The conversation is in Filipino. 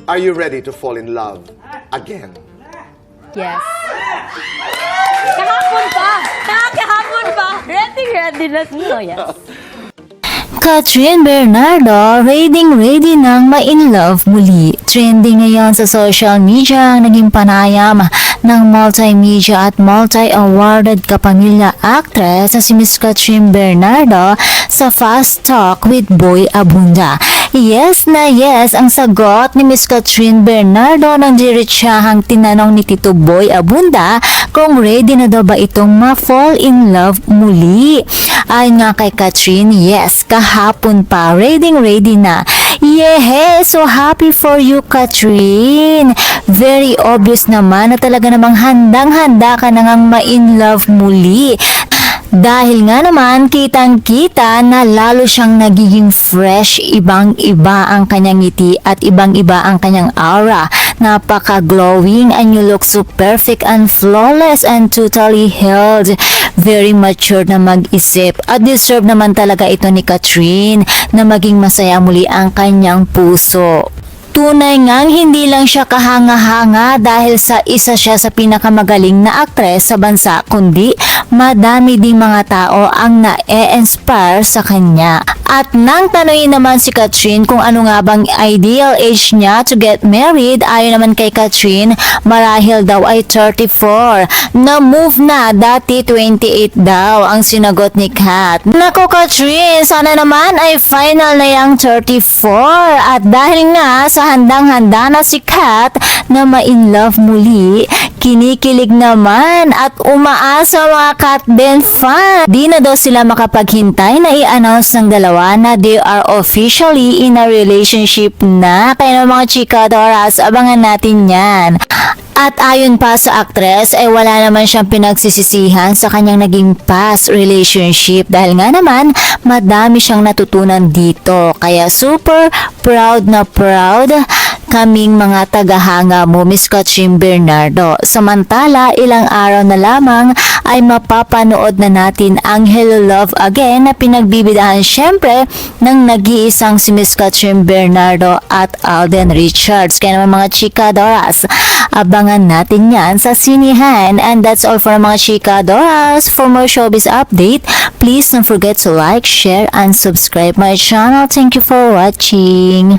Are you ready to fall in love again? Yes. Kahapon pa! Kahapon pa! Ready na. No, yes. Kathryn Bernardo, ready nang ma-in-love muli. Trending ngayon sa social media ang naging panayam ng multimedia at multi-awarded kapamilya actress na si Miss Kathryn Bernardo sa Fast Talk with Boy Abunda. Yes na yes ang sagot ni Miss Kathryn Bernardo nang diretsahang tinanong ni Tito Boy Abunda kung ready na daw ba itong ma-fall in love muli. Ayon nga kay Kathryn, yes, kahapon pa, ready na. Yeah, so happy for you, Kathryn. Very obvious naman na talaga namang handang-handa ka na ngang ma-in-love muli. Dahil nga naman, kitang-kita na lalo siyang nagiging fresh, ibang-iba ang kanyang ngiti at ibang-iba ang kanyang aura. Napaka-glowing and you look so perfect and flawless and totally healed. Very mature na mag-isip at deserve naman talaga ito ni Kathryn na maging masaya muli ang kanyang puso. Tunay ngang hindi lang siya kahanga-hanga dahil sa isa siya sa pinakamagaling na aktres sa bansa, kundi madami ding mga tao ang na-e-inspire sa kanya. At nang tanungin naman si Kathryn kung ano nga bang ideal age niya to get married, ayon naman kay Kathryn, marahil daw ay 34. Na-move na, dati 28 daw ang sinagot ni Kat. Nako Kathryn, sana naman ay final na yung 34. At dahil nga sa handang-handa na si Kat na ma-in-love muli, kinikilig naman at umaasa mga Kat Ben fan. Di na daw sila makapaghintay na i-announce ng dalawa na they are officially in a relationship na. Kaya ng mga chika Doras, abangan natin yan. At ayon pa sa actress, ay wala naman siyang pinagsisisihan sa kanyang naging past relationship dahil nga naman madami siyang natutunan dito. Kaya super proud na proud kaming mga tagahanga mo, Miss Kathryn Bernardo. Samantala, ilang araw na lamang ay mapapanood na natin ang Hello Love Again na pinagbibidahan syempre ng nag-iisang si Miss Kathryn Bernardo at Alden Richards. Kaya naman mga chika Doras, abangan natin yan sa sinihan. And that's all for mga chika Doras. For more showbiz update, please don't forget to like, share, and subscribe my channel. Thank you for watching.